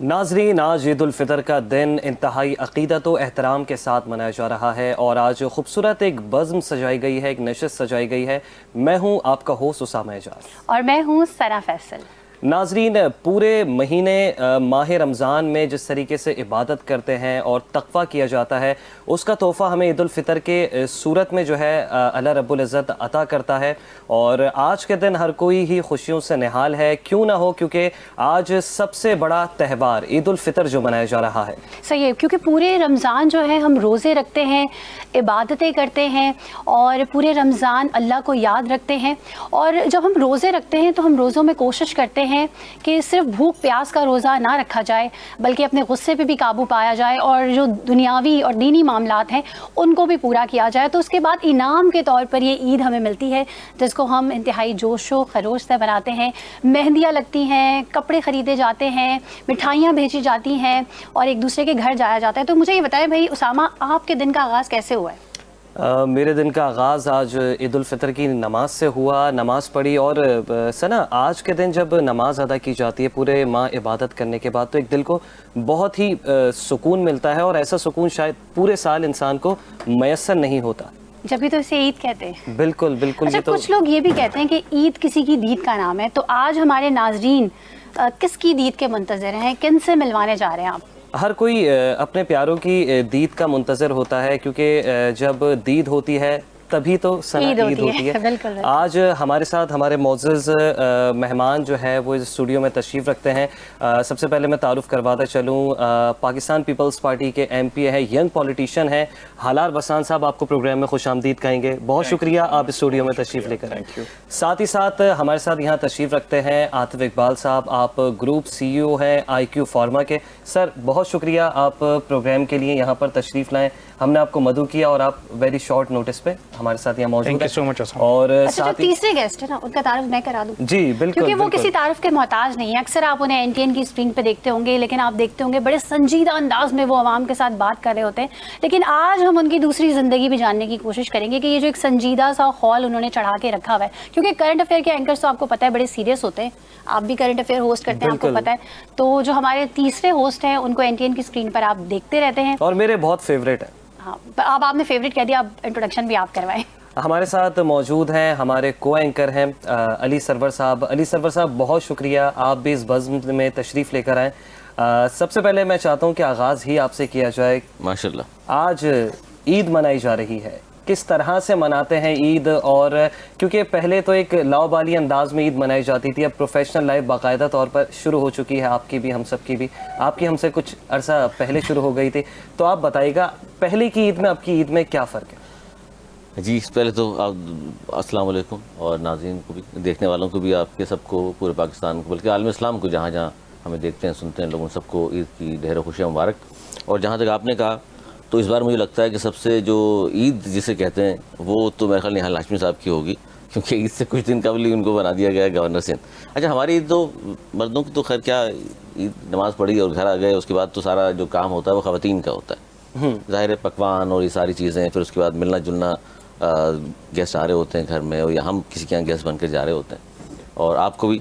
नाजरीन, आज ईद उल फितर का दिन इंतहाई अक़ीदत व एहतराम के साथ मनाया जा रहा है और आज खूबसूरत एक बज़्म सजाई गई है, एक नशिस्त सजाई गई है। मैं हूँ आपका होस्ट उसामा एजाज और मैं हूँ सना फैसल। नाजरीन, पूरे महीने माह रमज़ान में जिस तरीके से इबादत करते हैं और तक़वा किया जाता है, उसका तोहफ़ा हमें ईद उल फितर के सूरत में जो है अल्लाह रब्बुल इज़्ज़त अता करता है। और आज के दिन हर कोई ही खुशियों से निहाल है, क्यों ना हो, क्योंकि आज सबसे बड़ा त्यौहार ईद उल फितर जो मनाया जा रहा है। सही है, क्योंकि पूरे रमज़ान जो है हम रोज़े रखते हैं, इबादतें करते हैं और पूरे रमज़ान अल्लाह को याद रखते हैं। और जब हम रोज़े रखते हैं तो हम रोज़ों में कोशिश करते हैं कि सिर्फ भूख प्यास का रोज़ा ना रखा जाए, बल्कि अपने गुस्से पे भी काबू पाया जाए और जो दुनियावी और दीनी मामलात हैं उनको भी पूरा किया जाए। तो उसके बाद इनाम के तौर पर ये ईद हमें मिलती है, जिसको हम इंतहाई जोशो खरोश से बनाते हैं। मेहंदियाँ लगती हैं, कपड़े ख़रीदे जाते हैं, मिठाइयाँ भेजी जाती हैं और एक दूसरे के घर जाया जाता है। तो मुझे ये बताएं भाई उसामा, आपके दिन का आगाज़ कैसे हुआ है? मेरे दिन का आगाज़ आज ईद उल फितर की नमाज से हुआ। नमाज़ पढ़ी और सना, आज के दिन जब नमाज अदा की जाती है पूरे माह इबादत करने के बाद, तो एक दिल को बहुत ही सुकून मिलता है और ऐसा सुकून शायद पूरे साल इंसान को मैसर नहीं होता। जब भी तो इसे ईद कहते हैं। बिल्कुल बिल्कुल। अच्छा, कुछ लोग ये भी कहते हैं कि ईद किसी की दीद का नाम है। तो आज हमारे नाजरीन किसकी दीद के मुंतज़र हैं, किन से मिलवाने जा रहे हैं आप? हर कोई अपने प्यारों की दीद का मुंतज़र होता है, क्योंकि जब दीद होती है तभी तो सना ईद होती है। बिल्कुल। आज हमारे साथ हमारे मोअज़्ज़ज़ मेहमान जो है वो इस स्टूडियो में तशरीफ़ रखते हैं। सबसे पहले मैं तारुफ़ करवाता चलूँ, पाकिस्तान पीपल्स पार्टी के MP है, यंग पॉलिटिशियन है हालार बसान साहब, आपको प्रोग्राम में खुशामदीद कहेंगे। बहुत शुक्रिया आप इस स्टूडियो में तशरीफ़ लेकर आए। साथ ही साथ हमारे साथ यहाँ तशरीफ़ रखते हैं आतिफ इकबाल साहब, आप ग्रुप CEO हैं IQ फार्मा के। सर, बहुत शुक्रिया आप प्रोग्राम के लिए यहाँ पर तशरीफ़ लाएँ। हमने आपको मदऊ किया और आप वेरी शॉर्ट नोटिस पे हमारे साथ यहाँ मौजूद हैं। So much. और अच्छा, जो तीसरे गेस्ट है ना, उनका तारुफ मैं करा दूं? जी बिल्कुल, क्योंकि वो किसी तारुफ के मोहताज नहीं है। अक्सर आप उन्हें NTN की स्क्रीन पे देखते होंगे, लेकिन आप देखते होंगे बड़े संजीदा अंदाज में वो आवाम के साथ बात कर रहे होते हैं। लेकिन आज हम उनकी दूसरी ज़िंदगी भी जानने की कोशिश करेंगे कि ये जो एक संजीदा सा खौल उन्होंने चढ़ा के रखा हुआ है, क्योंकि करंट अफेयर के एंकर्स तो आपको पता है बड़े सीरियस होते हैं। आप भी करंट अफेयर होस्ट करते हैं, आपको पता है। तो जो हमारे तीसरे होस्ट हैं उनको NTN की स्क्रीन पर आप देखते रहते हैं और मेरे बहुत फेवरेट है। हाँ, अब आपने फेवरेट कह दिया, अब इंट्रोडक्शन भी आप करवाएं। हमारे साथ मौजूद हैं हमारे को एंकर हैं अली सरवर साहब। अली सरवर साहब, बहुत शुक्रिया आप भी इस बज़्म में तशरीफ़ लेकर आए। सबसे पहले मैं चाहता हूँ कि आगाज़ ही आपसे किया जाए। माशाल्लाह, आज ईद मनाई जा रही है, किस तरह से मनाते हैं ईद? और क्योंकि पहले तो एक लाओबाली अंदाज में ईद मनाई जाती थी, अब प्रोफेशनल लाइफ बाकायदा तौर पर शुरू हो चुकी है, आपकी भी हम सब की भी। आपकी हमसे कुछ अरसा पहले शुरू हो गई थी, तो आप बताइएगा पहले की ईद में अब की ईद में क्या फ़र्क है? जी पहले तो आप अस्सलाम वालेकुम और नाज़रीन को भी, देखने वालों को भी, आपके सबको, पूरे पाकिस्तान को, बल्कि आलम इस्लाम को, जहाँ जहाँ हमें देखते हैं सुनते हैं लोगों, सबको ईद की ढेरों खुशियाँ मुबारक। और जहाँ तक आपने कहा, तो इस बार मुझे लगता है कि सबसे जो ईद जिसे कहते हैं वो तो मेरे ख्याल निहाल हाशमी साहब की होगी, क्योंकि ईद से कुछ दिन कबल ही उनको बना दिया गया गवर्नर सिंध। अच्छा, हमारी ईद तो मर्दों की तो खैर क्या, ईद नमाज़ पढ़ी और घर आ गए, उसके बाद तो सारा जो काम होता है वो ख़वातीन का होता है। ज़ाहिर है, पकवान और ये सारी चीज़ें, फिर उसके बाद मिलना जुलना, गेस्ट आ रहे होते हैं घर में, और या हम किसी के यहाँ गेस्ट बनकर जा रहे होते हैं। और आपको भी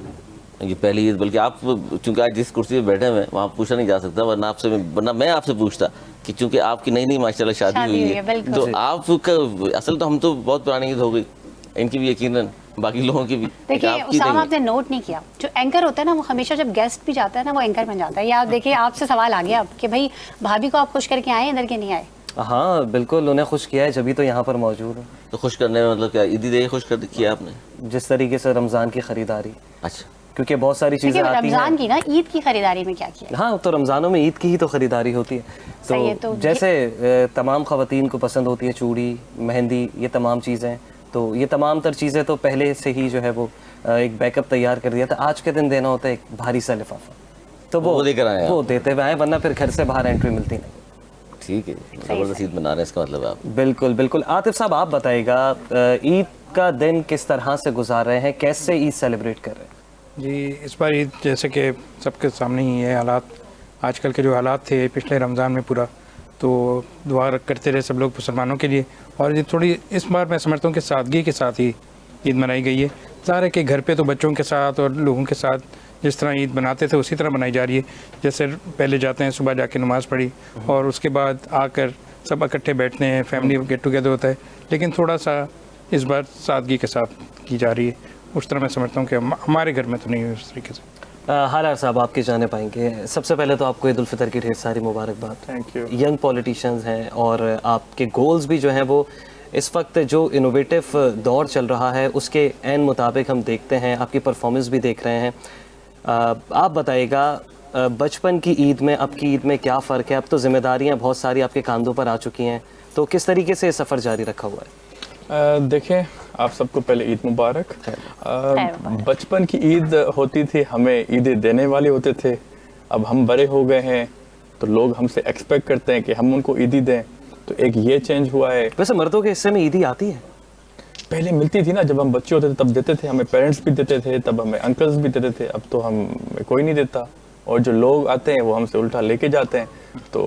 ये पहली ईद, बल्कि आप चूँकि आज जिस कुर्सी पर बैठे हुए हैं वहाँ पूछा नहीं जा सकता, वरना मैं आपसे पूछता कि चूँकि आपकी नई नई माशाल्लाह शादी हुई है, तो आपका असल तो हम तो बहुत पुरानी ईद हो गई, इनकी भी यकीनन, बाकी लोगों की भी। देखिए उसामा, आपने नोट नहीं किया, जो एंकर होता है ना वो हमेशा जब गेस्ट भी जाता है ना वो एंकर बन जाता है। या आप देखिए, आपसे सवाल आ गया अब कि भाई भाभी को आप खुश करके आए इधर के नहीं आए? हाँ बिल्कुल, उन्हें खुश किया है, जब तो यहाँ पर मौजूद है। तो खुश करने में मतलब क्या, ईदी दे खुश कर किया आपने? जिस तरीके से रमज़ान की ख़रीदारी। अच्छा, क्योंकि बहुत सारी चीज़ें आती हैं रमज़ान की ना, ईद की ख़रीदारी में क्या किया? हाँ, तो रमज़ानों में ईद की ही तो ख़रीदारी होती है। तो जैसे तमाम ख़वातीन को पसंद होती है चूड़ी, मेहंदी, ये तमाम चीज़ें, तो ये तमाम तर चीज़ें तो पहले से ही जो है वो एक बैकअप तैयार कर दिया था। आज के दिन देना होता है एक भारी सा लिफाफा, तो वो लेकर आए, वो देते हुए आए, वरना फिर घर से बाहर एंट्री मिलती नहीं। ठीक है, ज़बरदस्त ईद मना रहे हैं, इसका मतलब आप। बिल्कुल बिल्कुल। आतिफ साहब, आप बताइएगा ईद का दिन किस तरह से गुजार रहे हैं, कैसे ईद सेलिब्रेट कर रहे हैं? जी, इस बार ईद जैसे कि सबके सामने ही है हालात, आजकल के जो हालात थे पिछले रमज़ान में पूरा, तो दुआ करते रहे सब लोग मुसलमानों के लिए। और ये थोड़ी इस बार मैं समझता हूँ कि सादगी के साथ ही ईद मनाई गई है। ज़ाहिर है कि घर पे तो बच्चों के साथ और लोगों के साथ जिस तरह ईद बनाते थे उसी तरह बनाई जा रही है। जैसे पहले जाते हैं, सुबह जाके नमाज़ पढ़ी और उसके बाद आकर सब इकट्ठे बैठते हैं, फैमिली गेट टुगेदर होता है, लेकिन थोड़ा सा इस बार सादगी के साथ की जा रही है। उस तरह मैं समझता हूँ कि हमारे घर में तो नहीं है उस तरीके से। हालार साहब, आपके जाने पाएंगे। सबसे पहले तो आपको ईद उल फितर की ढेर सारी मुबारकबाद। Thank you. यंग पॉलिटिशियंस हैं और आपके गोल्स भी जो हैं वो इस वक्त जो इनोवेटिव दौर चल रहा है उसके ऐन मुताबिक हम देखते हैं, आपकी परफॉर्मेंस भी देख रहे हैं। आप बताइएगा, बचपन की ईद में अब की ईद में क्या फ़र्क है? अब तो जिम्मेदारियां बहुत सारी आपके कंधों पर आ चुकी हैं, तो किस तरीके से सफ़र जारी रखा हुआ है? देखें, आप सबको पहले ईद मुबारक। बचपन की ईद होती थी, हमें ईदें देने वाले होते थे। अब हम बड़े हो गए हैं तो लोग हमसे एक्सपेक्ट करते हैं कि हम उनको ईदी दें, तो एक ये चेंज हुआ है। वैसे मर्दों के हिस्से में ईदी आती है? पहले मिलती थी ना, जब हम बच्चे होते थे तब देते थे, हमें पेरेंट्स भी देते थे, तब हमें अंकल्स भी देते थे। अब तो हम कोई नहीं देता, और जो लोग आते हैं वो हमसे उल्टा लेके जाते हैं। तो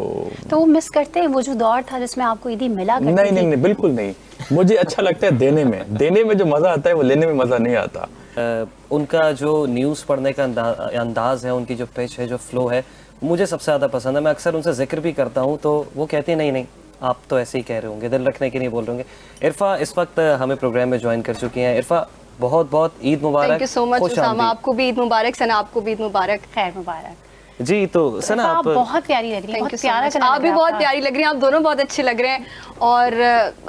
वो मिस करते हैं वो जो दौर था जिसमें आपको ईदी मिला करती नहीं थी? नहीं नहीं, बिल्कुल नहीं। मुझे अच्छा लगता है देने में जो मज़ा आता है वो लेने में मज़ा नहीं आता। उनका जो न्यूज़ पढ़ने का अंदाज है, उनकी जो पिच है, जो फ्लो है, मुझे सबसे ज़्यादा पसंद है। मैं अक्सर उनसे जिक्र भी करता हूँ तो वो कहती है नहीं आप तो ऐसे ही कह रहे होंगे, दिल रखने के नहीं बोल रहे होंगे। इरफा इस वक्त हमें प्रोग्राम में ज्वाइन कर चुकी हैं। इरफा, बहुत बहुत ईद मुबारक। Thank you so much Usama, आपको भी ईद मुबारक। सना, आपको भी ईद मुबारक। खैर मुबारक जी। तो सना, आप बहुत प्यारी लग रही हैं, बहुत प्यारा कलर। आप भी बहुत प्यारी लग रही हैं, आप दोनों बहुत अच्छे लग रहे हैं। और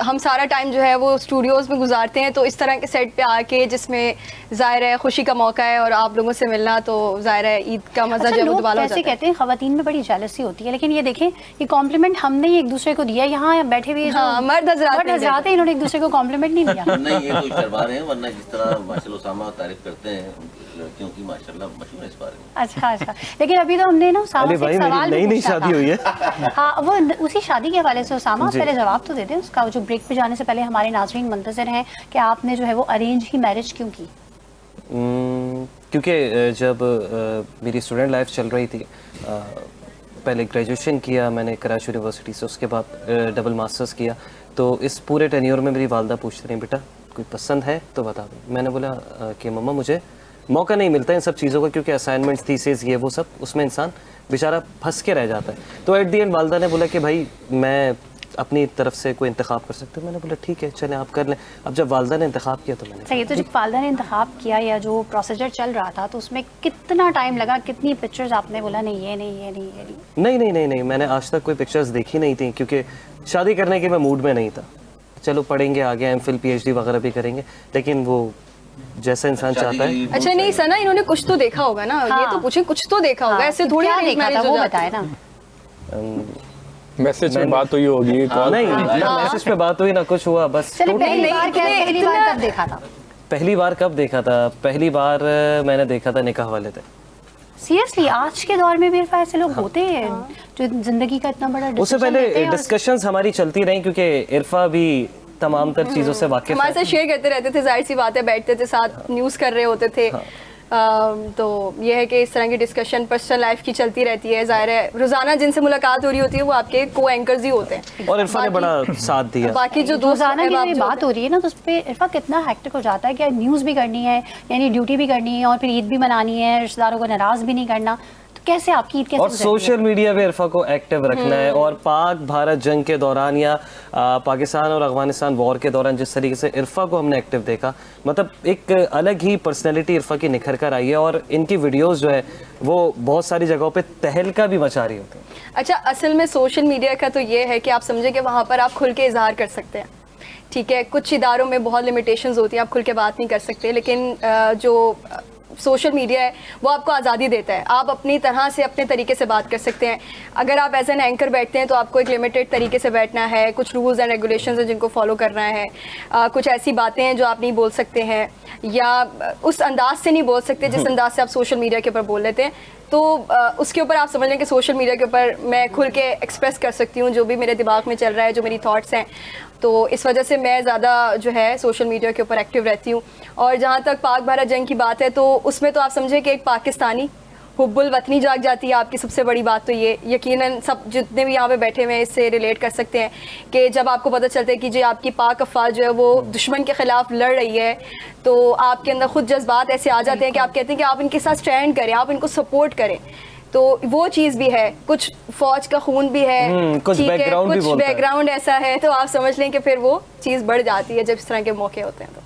हम सारा टाइम जो है वो स्टूडियोज़ में गुजारते हैं, तो इस तरह के सेट पे आके जिसमें ज़ाहिर है खुशी का मौका है और आप लोगों से मिलना, तो ज़ाहिर है ईद का मज़ा जो है वो दुबारा हो जाता है। कहते हैं खवातीन में बड़ी जेलसी होती है, लेकिन ये देखें ये कॉम्प्लीमेंट हमने ही एक दूसरे को दिया। यहाँ बैठे हुए मर्द हज़रात हैं, इन्होंने एक दूसरे को कॉम्प्लीमेंट नहीं दिया। नहीं, ये तो शर्मा रहे हैं, वरना जिस तरह माशाल्लाह उसामा तारीफ करते हैं लड़कियों की, माशाल्लाह मशहूर है इस बारे में। अच्छा, लेकिन अभी तो हमने ना उसामा से एक सवाल भी नई शादी हुई है। हाँ, वो उसी शादी के हवाले से उसामा पहले जवाब तो दे दें उसका। जो ब्रेक पे जाने से पहले हमारे नाज़रीन मुंतज़िर हैं कि आपने जो है वो अरेंज ही मैरिज क्यों की? क्योंकि जब मेरी स्टूडेंट लाइफ चल रही थी, पहले ग्रेजुएशन किया मैंने कराची यूनिवर्सिटी से, उसके बाद डबल मास्टर्स किया, तो इस पूरे टेन्योर में मेरी वालदा पूछती रही, बेटा कोई पसंद है तो बता दो। मैंने बोला कि मम्मा मुझे मौका नहीं मिलता इन सब चीज़ों का, क्योंकि असाइनमेंट्स, थीसिस, ये वो सब, उसमें इंसान बेचारा फंस के रह जाता है। तो एट दी एंड वालदा ने बोला कि भाई मैं अपनी तरफ से कोई इंतखाब कर सकते हो। मैंने बोला ठीक है, चलें आप कर लें। अब जब वालदा ने इंतखाब किया तो मैंने सही है। तो जब वालदा ने इंतखाब किया या जो प्रोसीजर चल रहा था, तो उसमें कितना टाइम लगा, कितनी पिक्चर्स आपने बोला नहीं ये नहीं ये नहीं ये नहीं? नहीं, मैंने आज तक कोई पिक्चर्स देखी नहीं थी, क्योंकि शादी करने के मैं मूड में नहीं था। चलो पढ़ेंगे आगे, MPhil PhD वगैरह भी करेंगे, लेकिन वो जैसा इंसान चाहता है। अच्छा नहीं सना, इन्होंने कुछ तो देखा होगा ना। हाँ। ये तो पूछे, कुछ तो देखा होगा, ऐसे थोड़ी देखा था वो बताए ना। मैसेज में बात हुई होगी, नहीं, मैसेज पे बात हुई ना कुछ हुआ, बस। पहली बार कब देखा था? पहली बार मैंने देखा था निकाह वाले थे। सीरियसली आज के दौर में भी ऐसे लोग होते हैं जो जिंदगी का इतना बड़ा उससे पहले डिस्कशंस हमारी चलती रही, क्योंकि इरफा भी तमाम तर चीज़ों से वाकिफ हमारे साथ शेयर करते रहते थे, जाहिर सी बात है, बैठते थे साथ, न्यूज़ कर रहे होते थे। तो ये है कि इस तरह की डिस्कशन पर्सनल लाइफ की चलती रहती है। जाहिर है रोजाना जिनसे मुलाकात हो रही होती है वो आपके को एंकर्स ही होते हैं, और इरफा ने बड़ा साथ दिया। बाकी जो रोजाना की बात हो रही है ना, तो उस पर इरफा कितना हेक्टिक हो जाता है कि न्यूज़ भी करनी है, यानी ड्यूटी भी करनी है, और फिर ईद भी मनानी है, रिश्तेदारों को नाराज़ भी नहीं करना। कैसे आपकी ईद कैसे और सोशल मीडिया पे इरफा को एक्टिव रखना है, और पाक भारत जंग के दौरान या पाकिस्तान और अफगानिस्तान वॉर के दौरान जिस तरीके से इरफा को हमने एक्टिव देखा, मतलब एक अलग ही पर्सनैलिटी इरफा की निखर कर आई है, और इनकी वीडियोस जो है वो बहुत सारी जगहों पे तहलका भी मचा रही होती है। अच्छा, असल में सोशल मीडिया का तो ये है कि आप समझे कि वहाँ पर आप खुल के इजहार कर सकते हैं, ठीक है। कुछ इदारों में बहुत लिमिटेशंस होती हैं, आप खुल के बात नहीं कर सकते, लेकिन जो सोशल मीडिया है वो आपको आज़ादी देता है, आप अपनी तरह से अपने तरीके से बात कर सकते हैं। अगर आप एज एन एंकर बैठते हैं तो आपको एक लिमिटेड तरीके से बैठना है, कुछ रूल्स एंड रेगुलेशंस हैं जिनको फॉलो करना है, कुछ ऐसी बातें हैं जो आप नहीं बोल सकते हैं, या उस अंदाज से नहीं बोल सकते जिस अंदाज से आप सोशल मीडिया के ऊपर बोल लेते हैं। तो उसके ऊपर आप समझ लें कि सोशल मीडिया के ऊपर मैं खुल के एक्सप्रेस कर सकती हूँ जो भी मेरे दिमाग में चल रहा है, जो मेरी थॉट्स हैं। तो इस वजह से मैं ज़्यादा जो है सोशल मीडिया के ऊपर एक्टिव रहती हूँ। और जहाँ तक पाक भारत जंग की बात है, तो उसमें तो आप समझे कि एक पाकिस्तानी हुब्बुल वतनी जाग जाती है आपकी। सबसे बड़ी बात तो ये यकीनन सब जितने भी यहाँ पे बैठे हुए हैं इससे रिलेट कर सकते हैं कि जब आपको पता चलता है कि जी आपकी पाक अफ़वाज जो है वो दुश्मन के ख़िलाफ़ लड़ रही है, तो आपके अंदर खुद जज्बात ऐसे आ जाते हैं कि आप कहते हैं कि आप इनके साथ स्टैंड करें, आप इनको सपोर्ट करें। तो वो चीज़ भी है, कुछ फ़ौज का खून भी है, कुछ ठीक है, बैकग्राउंड भी कुछ बोलता है। बैकग्राउंड ऐसा है, तो आप समझ लें कि फिर वो चीज़ बढ़ जाती है जब इस तरह के मौके होते हैं तो।